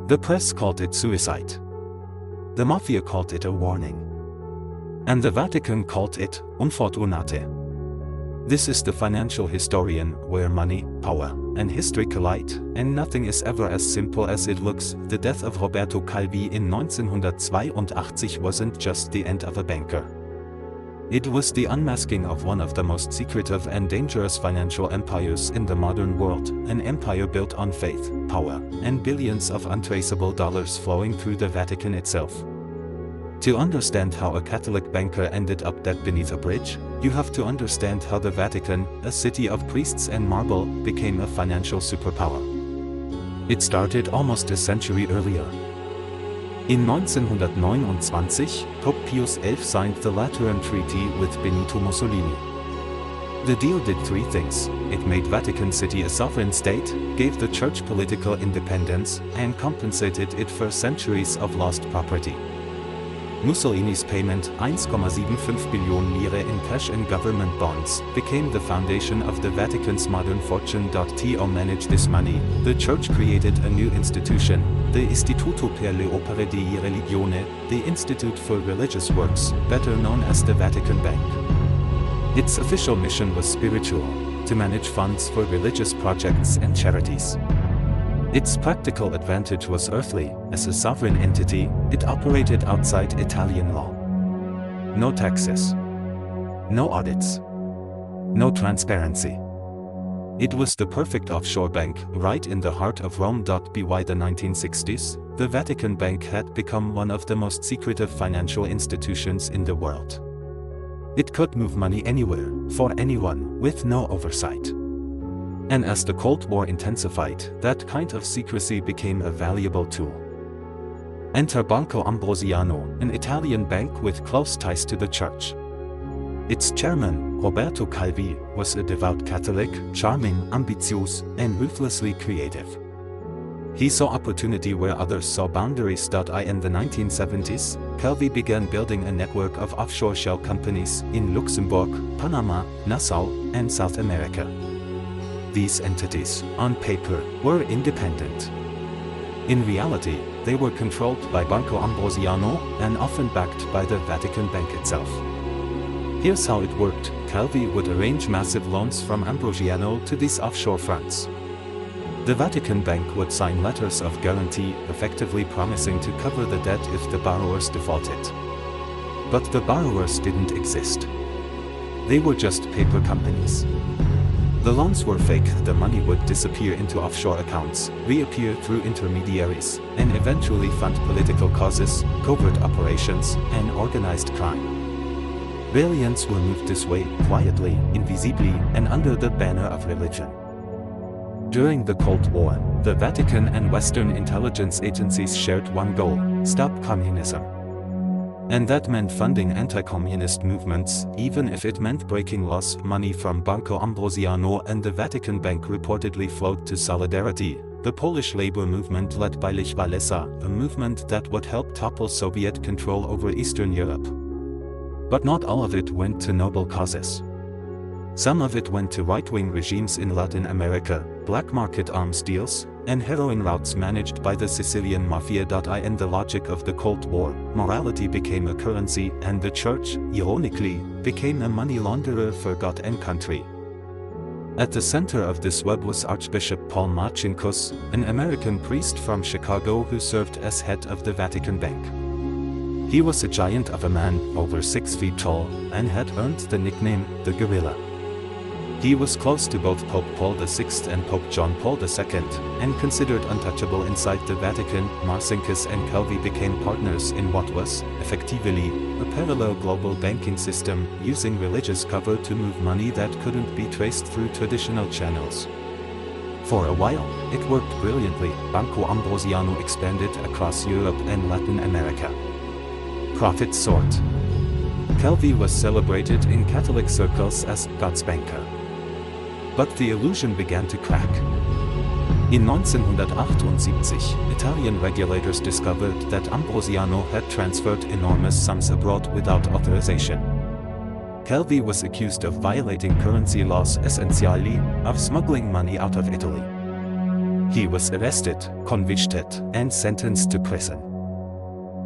The press called it suicide. The Mafia called it a warning. And the Vatican called it unfortunate. This is the financial historian, where money, power, and history collide, and nothing is ever as simple as it looks. The death of Roberto Calvi in 1982 wasn't just the end of a banker. It was the unmasking of one of the most secretive and dangerous financial empires in the modern world, an empire built on faith, power, and billions of untraceable dollars flowing through the Vatican itself. To understand how a Catholic banker ended up dead beneath a bridge, you have to understand how the Vatican, a city of priests and marble, became a financial superpower. It started almost a century earlier. In 1929, Pope Pius XI signed the Lateran Treaty with Benito Mussolini. The deal did three things: it made Vatican City a sovereign state, gave the church political independence, and compensated it for centuries of lost property. Mussolini's payment, 1,75 billion lire in cash and government bonds, became the foundation of the Vatican's modern fortune. To manage this money, the Church created a new institution, the Istituto per le Opere di Religione, the Institute for Religious Works, better known as the Vatikan Bank. Its official mission was spiritual, to manage funds for religious projects and charities. Its practical advantage was earthly. As a sovereign entity, it operated outside Italian law. No taxes. No audits. No transparency. It was the perfect offshore bank, right in the heart of Rome. By the 1960s, the Vatikan Bank had become one of the most secretive financial institutions in the world. It could move money anywhere, for anyone, with no oversight. And as the Cold War intensified, that kind of secrecy became a valuable tool. Enter Banco Ambrosiano, an Italian bank with close ties to the church. Its chairman, Roberto Calvi, was a devout Catholic, charming, ambitious, and ruthlessly creative. He saw opportunity where others saw boundaries. In the 1970s, Calvi began building a network of offshore shell companies in Luxembourg, Panama, Nassau, and South America. These entities, on paper, were independent. In reality, they were controlled by Banco Ambrosiano and often backed by the Vatikan Bank itself. Here's how it worked: Calvi would arrange massive loans from Ambrosiano to these offshore funds. The Vatikan Bank would sign letters of guarantee, effectively promising to cover the debt if the borrowers defaulted. But the borrowers didn't exist. They were just paper companies. The loans were fake. The money would disappear into offshore accounts, reappear through intermediaries, and eventually fund political causes, covert operations, and organized crime. Billions were moved this way, quietly, invisibly, and under the banner of religion. During the Cold War, the Vatican and Western intelligence agencies shared one goal: stop communism. And that meant funding anti-communist movements, even if it meant breaking laws. Money from Banco Ambrosiano and the Vatikan Bank reportedly flowed to Solidarity, the Polish labor movement led by Lech Walesa, a movement that would help topple Soviet control over Eastern Europe. But not all of it went to noble causes. Some of it went to right-wing regimes in Latin America, black market arms deals, and heroin routes managed by the Sicilian Mafia. In the logic of the Cold War, morality became a currency, and the church, ironically, became a money launderer for God and country. At the center of this web was Archbishop Paul Marcinkus, an American priest from Chicago who served as head of the Vatikan Bank. He was a giant of a man, over 6 feet tall, and had earned the nickname, the Gorilla. He was close to both Pope Paul VI and Pope John Paul II, and considered untouchable inside the Vatican. Marcinkus and Calvi became partners in what was, effectively, a parallel global banking system, using religious cover to move money that couldn't be traced through traditional channels. For a while, it worked brilliantly. Banco Ambrosiano expanded across Europe and Latin America. Profits soared. Calvi was celebrated in Catholic circles as God's banker. But the illusion began to crack. In 1978, Italian regulators discovered that Ambrosiano had transferred enormous sums abroad without authorization. Calvi was accused of violating currency laws, essentially, of smuggling money out of Italy. He was arrested, convicted, and sentenced to prison.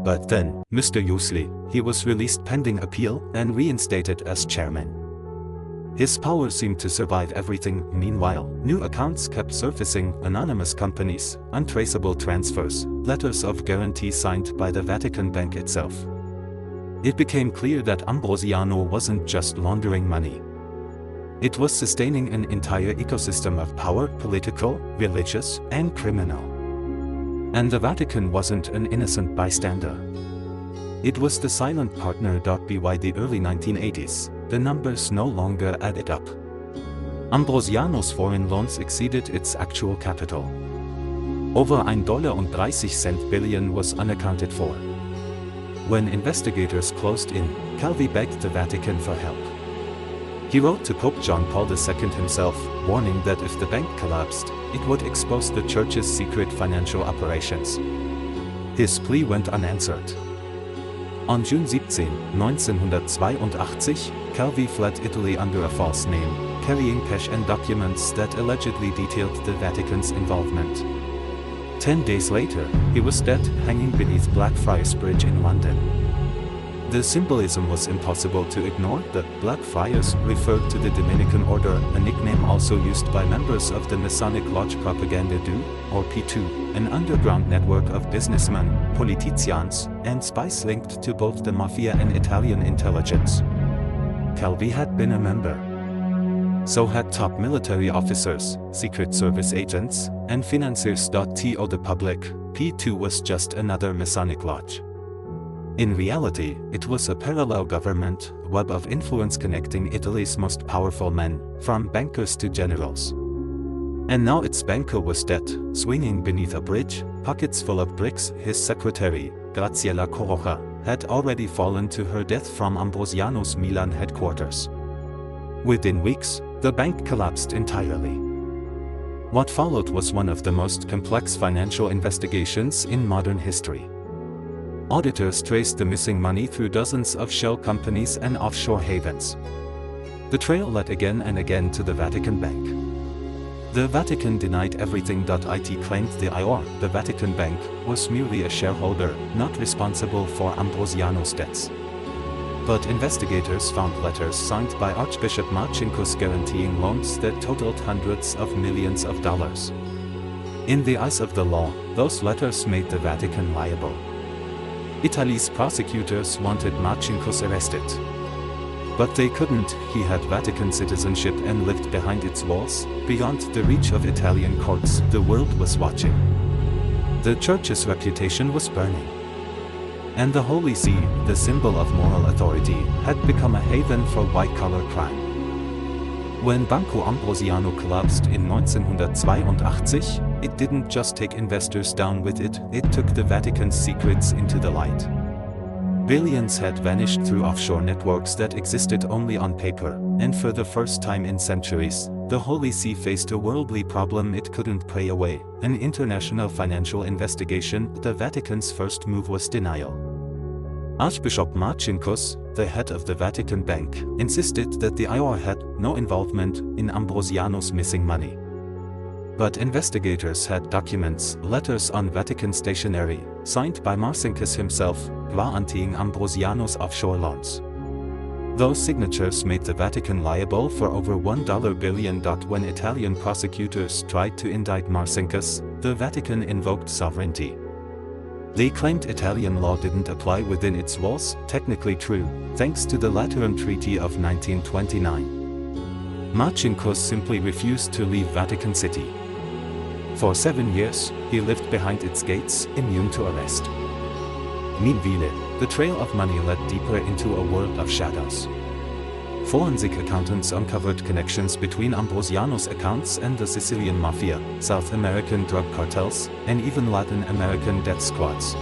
But then, mysteriously, he was released pending appeal and reinstated as chairman. His power seemed to survive everything. Meanwhile, new accounts kept surfacing: anonymous companies, untraceable transfers, letters of guarantee signed by the Vatikan Bank itself. It became clear that Ambrosiano wasn't just laundering money. It was sustaining an entire ecosystem of power, political, religious, and criminal. And the Vatican wasn't an innocent bystander. It was the silent partner. By the early 1980s, the numbers no longer added up. Ambrosiano's foreign loans exceeded its actual capital. Over $1.30 billion was unaccounted for. When investigators closed in, Calvi begged the Vatican for help. He wrote to Pope John Paul II himself, warning that if the bank collapsed, it would expose the Church's secret financial operations. His plea went unanswered. On June 17, 1982, Calvi fled Italy under a false name, carrying cash and documents that allegedly detailed the Vatican's involvement. 10 days later, he was dead, hanging beneath Blackfriars Bridge in London. The symbolism was impossible to ignore. The Blackfriars referred to the Dominican order, a nickname also used by members of the Masonic Lodge Propaganda Do, or P2, an underground network of businessmen, politicians, and spies linked to both the Mafia and Italian intelligence. Calvi had been a member. So had top military officers, Secret Service agents, and financiers. To the public, P2 was just another Masonic lodge. In reality, it was a parallel government web of influence connecting Italy's most powerful men, from bankers to generals. And now its banker was dead, swinging beneath a bridge, pockets full of bricks. His secretary, Graziella Coroja, had already fallen to her death from Ambrosiano's Milan headquarters. Within weeks, the bank collapsed entirely. What followed was one of the most complex financial investigations in modern history. Auditors traced the missing money through dozens of shell companies and offshore havens. The trail led again and again to the Vatikan Bank. The Vatican denied everything. It claimed the IOR, the Vatikan Bank, was merely a shareholder, not responsible for Ambrosiano's debts. But investigators found letters signed by Archbishop Marcinkus guaranteeing loans that totaled hundreds of millions of dollars. In the eyes of the law, those letters made the Vatican liable. Italy's prosecutors wanted Marcinkus arrested. But they couldn't. He had Vatican citizenship and lived behind its walls, beyond the reach of Italian courts. The world was watching. The Church's reputation was burning. And the Holy See, the symbol of moral authority, had become a haven for white-collar crime. When Banco Ambrosiano collapsed in 1982, it didn't just take investors down with it, it took the Vatican's secrets into the light. Billions had vanished through offshore networks that existed only on paper, and for the first time in centuries, the Holy See faced a worldly problem it couldn't pray away: an international financial investigation. The Vatican's first move was denial. Archbishop Marcinkus, the head of the Vatikan Bank, insisted that the IOR had no involvement in Ambrosiano's missing money. But investigators had documents, letters on Vatican stationery, signed by Marcinkus himself, guaranteeing Ambrosiano's offshore loans. Those signatures made the Vatican liable for over $1 billion. When Italian prosecutors tried to indict Marcinkus, the Vatican invoked sovereignty. They claimed Italian law didn't apply within its walls, technically true, thanks to the Lateran Treaty of 1929. Marcinkus simply refused to leave Vatican City. For 7 years, he lived behind its gates, immune to arrest. Meanwhile, the trail of money led deeper into a world of shadows. Forensic accountants uncovered connections between Ambrosiano's accounts and the Sicilian Mafia, South American drug cartels, and even Latin American death squads.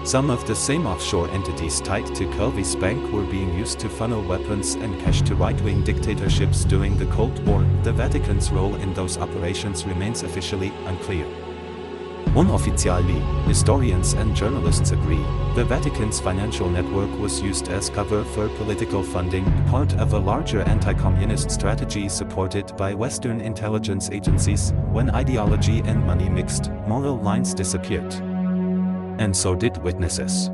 Some of the same offshore entities tied to Calvi's bank were being used to funnel weapons and cash to right-wing dictatorships during the Cold War. The Vatican's role in those operations remains officially unclear. Unofficially, historians and journalists agree, the Vatican's financial network was used as cover for political funding, part of a larger anti-communist strategy supported by Western intelligence agencies. When ideology and money mixed, moral lines disappeared. And so did witnesses.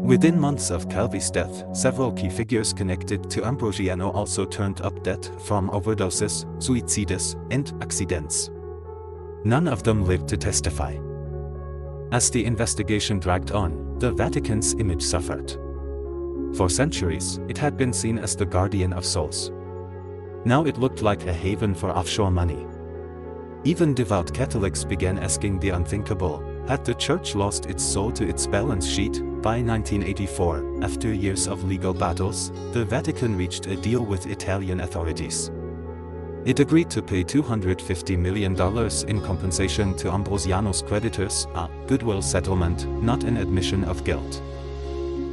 Within months of Calvi's death, several key figures connected to Ambrosiano also turned up dead from overdoses, suicides, and accidents. None of them lived to testify. As the investigation dragged on, the Vatican's image suffered. For centuries, it had been seen as the guardian of souls. Now it looked like a haven for offshore money. Even devout Catholics began asking the unthinkable: had the Church lost its soul to its balance sheet? By 1984, after years of legal battles, the Vatican reached a deal with Italian authorities. It agreed to pay $250 million in compensation to Ambrosiano's creditors, a goodwill settlement, not an admission of guilt.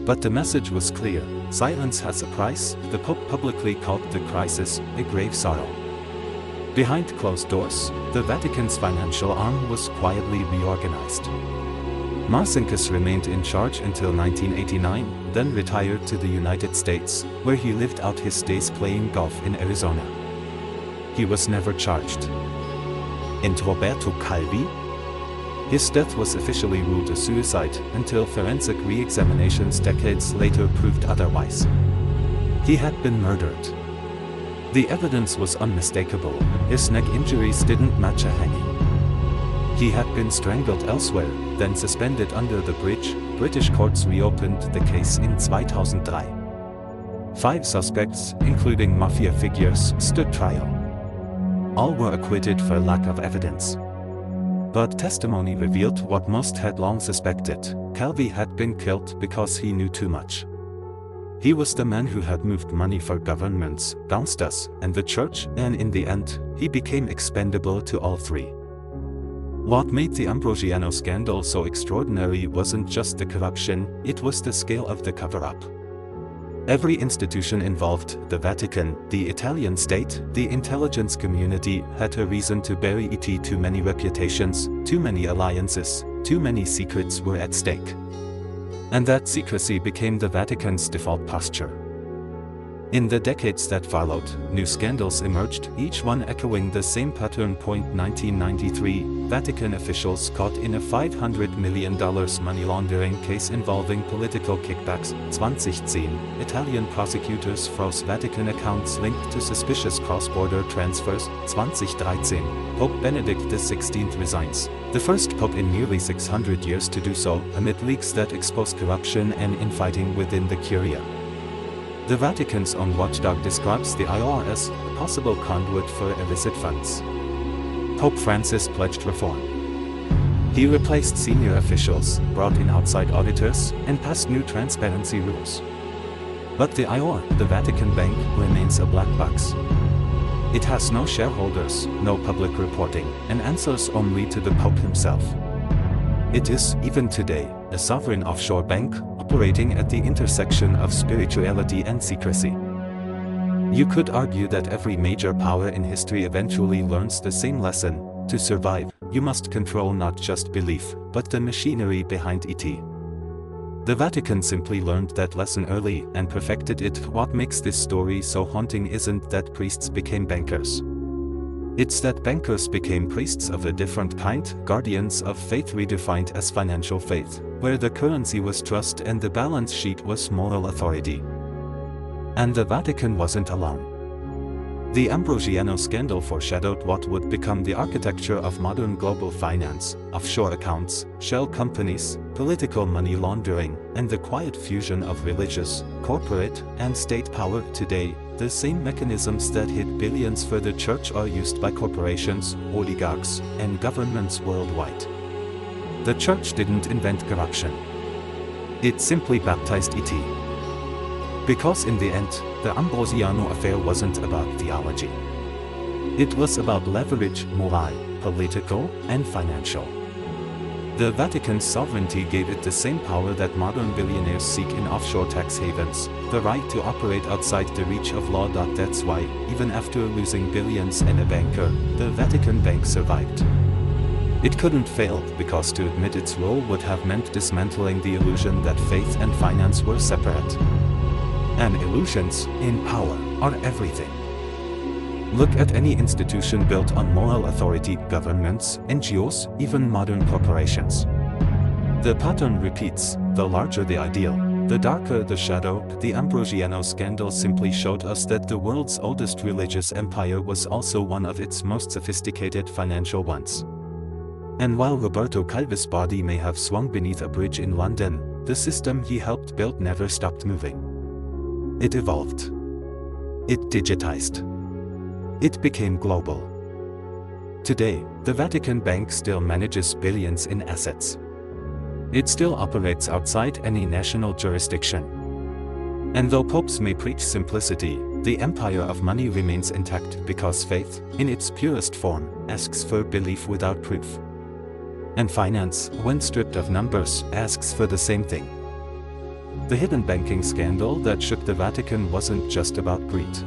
But the message was clear: silence has a price. The Pope publicly called the crisis a grave sorrow. Behind closed doors, the Vatican's financial arm was quietly reorganized. Marcinkus remained in charge until 1989, then retired to the United States, where he lived out his days playing golf in Arizona. He was never charged. And Roberto Calvi? His death was officially ruled a suicide until forensic re-examinations decades later proved otherwise. He had been murdered. The evidence was unmistakable. His neck injuries didn't match a hanging. He had been strangled elsewhere, then suspended under the bridge. British courts reopened the case in 2003. 5 suspects, including mafia figures, stood trial. All were acquitted for lack of evidence. But testimony revealed what most had long suspected: Calvi had been killed because he knew too much. He was the man who had moved money for governments, gangsters, and the Church, and in the end, he became expendable to all 3. What made the Ambrosiano scandal so extraordinary wasn't just the corruption, it was the scale of the cover-up. Every institution involved, the Vatican, the Italian state, the intelligence community, had a reason to bury it. Too many reputations, too many alliances, too many secrets were at stake. And that secrecy became the Vatican's default posture. In the decades that followed, new scandals emerged, each one echoing the same pattern. 1993, Vatican officials caught in a $500 million money laundering case involving political kickbacks. 2010, Italian prosecutors froze Vatican accounts linked to suspicious cross-border transfers. 2013, Pope Benedict XVI resigns, the first pope in nearly 600 years to do so, amid leaks that exposed corruption and infighting within the Curia. The Vatican's own watchdog describes the IR as a possible conduit for illicit funds. Pope Francis pledged reform. He replaced senior officials, brought in outside auditors, and passed new transparency rules. But the IR, the Vatikan Bank, remains a black box. It has no shareholders, no public reporting, and answers only to the Pope himself. It is, even today, a sovereign offshore bank, operating at the intersection of spirituality and secrecy. You could argue that every major power in history eventually learns the same lesson: to survive, you must control not just belief, but the machinery behind it. The Vatican simply learned that lesson early and perfected it. What makes this story so haunting isn't that priests became bankers. It's that bankers became priests of a different kind, guardians of faith redefined as financial faith, where the currency was trust and the balance sheet was moral authority. And the Vatican wasn't alone. The Ambrosiano scandal foreshadowed what would become the architecture of modern global finance: offshore accounts, shell companies, political money laundering, and the quiet fusion of religious, corporate, and state power. Today, the same mechanisms that hid billions for the Church are used by corporations, oligarchs, and governments worldwide. The Church didn't invent corruption. It simply baptized it. Because in the end, the Ambrosiano affair wasn't about theology. It was about leverage, moral, political, and financial. The Vatican's sovereignty gave it the same power that modern billionaires seek in offshore tax havens: the right to operate outside the reach of law. That's why, even after losing billions and a banker, the Vatikan Bank survived. It couldn't fail because to admit its role would have meant dismantling the illusion that faith and finance were separate. And illusions, in power, are everything. Look at any institution built on moral authority, governments, NGOs, even modern corporations. The pattern repeats: the larger the ideal, the darker the shadow. The Ambrosiano scandal simply showed us that the world's oldest religious empire was also one of its most sophisticated financial ones. And while Roberto Calvi's body may have swung beneath a bridge in London, the system he helped build never stopped moving. It evolved. It digitized. It became global. Today, the Vatikan Bank still manages billions in assets. It still operates outside any national jurisdiction. And though popes may preach simplicity, the empire of money remains intact because faith, in its purest form, asks for belief without proof. And finance, when stripped of numbers, asks for the same thing. The hidden banking scandal that shook the Vatican wasn't just about greed.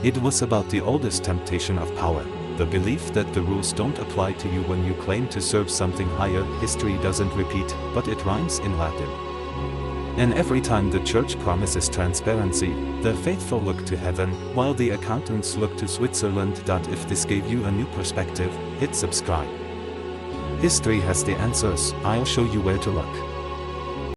It was about the oldest temptation of power, the belief that the rules don't apply to you when you claim to serve something higher. History doesn't repeat, but it rhymes in Latin. And every time the church promises transparency, the faithful look to heaven, while the accountants look to Switzerland. If this gave you a new perspective, hit subscribe. History has the answers, I'll show you where to look.